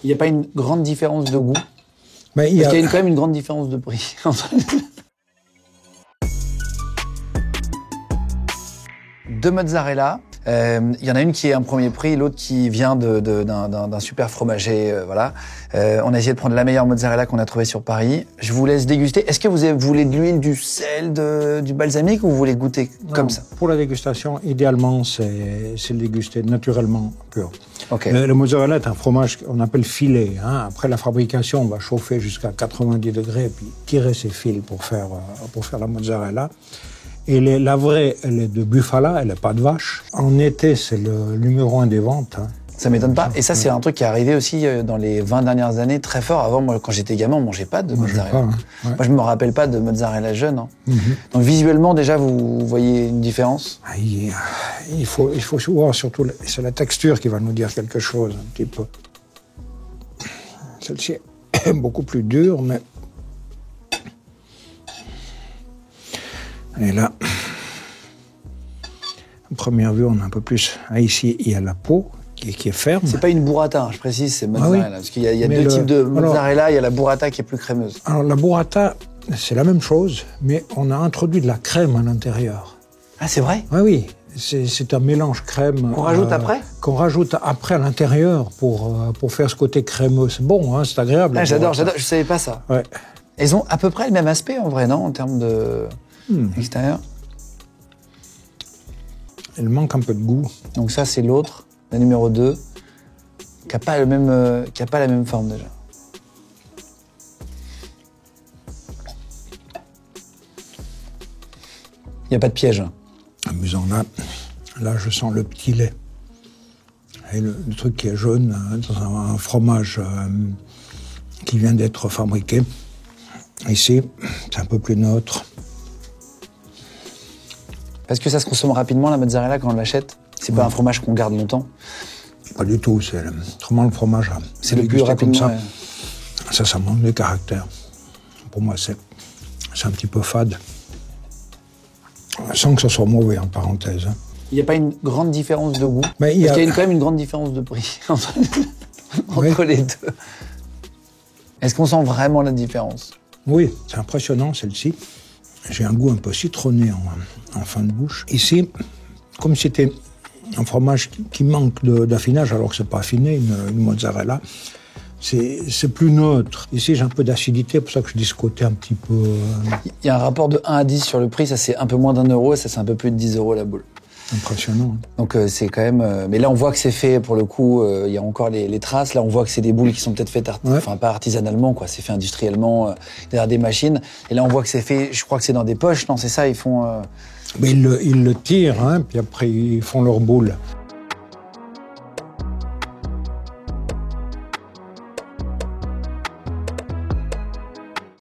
Il n'y a pas une grande différence de goût? Mais Parce qu'il y a quand même une grande différence de prix. Deux mozzarella. Il y en a une qui est un premier prix, l'autre qui vient d'un super fromager. Voilà. On a essayé de prendre la meilleure mozzarella qu'on a trouvée sur Paris. Je vous laisse déguster. Est-ce que vous voulez de l'huile, du sel, du balsamique ou vous voulez goûter comme ça? Pour la dégustation, idéalement, c'est le déguster naturellement pur. Okay. Le mozzarella est un fromage qu'on appelle filet. Hein. Après la fabrication, on va chauffer jusqu'à 90 degrés et puis tirer ces fils pour faire la mozzarella. Et la vraie, elle est de Bufala, elle n'est pas de vache. En été, c'est le numéro 1 des ventes. Hein. Ça m'étonne pas. Et ça, c'est un truc qui est arrivé aussi dans les 20 dernières années très fort. Avant, moi, quand j'étais gamin, on mangeait pas de mozzarella. Pas, hein. Ouais. Moi, je me rappelle pas de mozzarella jeune. Hein. Donc, visuellement, déjà, vous voyez une différence? Il faut voir surtout, c'est la texture qui va nous dire quelque chose, un petit peu. Celle-ci est beaucoup plus dure, mais... Et là, à première vue, on a un peu plus... Ah, ici, il y a la peau qui est ferme. C'est pas une burrata, je précise, c'est mozzarella. Oui. Parce qu'il y a deux types de mozzarella. Il y a la burrata qui est plus crémeuse. Alors, la burrata, c'est la même chose, mais on a introduit de la crème à l'intérieur. Ah, c'est vrai? Oui. C'est un mélange crème... Qu'on rajoute après? Qu'on rajoute après à l'intérieur pour faire ce côté crémeux. C'est bon, hein, c'est agréable. Ah, j'adore, je savais pas ça. Ouais. Elles ont à peu près le même aspect, en vrai, non? En termes de... extérieur. Elle manque un peu de goût. Donc ça, c'est l'autre, la numéro 2, qui n'a pas la même forme déjà. Il n'y a pas de piège. Amusant, là, je sens le petit lait. Et le truc qui est jaune, dans un fromage qui vient d'être fabriqué. Ici, c'est un peu plus neutre. Parce que ça se consomme rapidement, la mozzarella, quand on l'achète? C'est pas un fromage qu'on garde longtemps? Pas du tout, c'est vraiment le fromage. C'est le plus rapidement. Comme ça. Ça manque de caractère. Pour moi, c'est un petit peu fade. Sans que ça soit mauvais, en parenthèse. Hein. Il n'y a pas une grande différence de goût? Mais Parce qu'il y a quand même une grande différence de prix entre les deux. Est-ce qu'on sent vraiment la différence? Oui, c'est impressionnant, celle-ci. J'ai un goût un peu citronné en fin de bouche. Ici, comme c'était un fromage qui manque d'affinage, alors que c'est pas affiné, une mozzarella, c'est plus neutre. Ici, j'ai un peu d'acidité, pour ça que je dis ce côté un petit peu... Il y a un rapport de 1 à 10 sur le prix, ça c'est un peu moins d'€1, et ça c'est un peu plus de 10 € la boule. Impressionnant. Donc c'est quand même... mais là, on voit que c'est fait, pour le coup, il y a encore les traces. Là, on voit que c'est des boules qui sont peut-être faites, enfin pas artisanalement, quoi. C'est fait industriellement, derrière des machines. Et là, on voit que c'est fait, je crois que c'est dans des poches, non? C'est ça, ils font... Mais ils le tirent, hein, puis après, ils font leurs boules.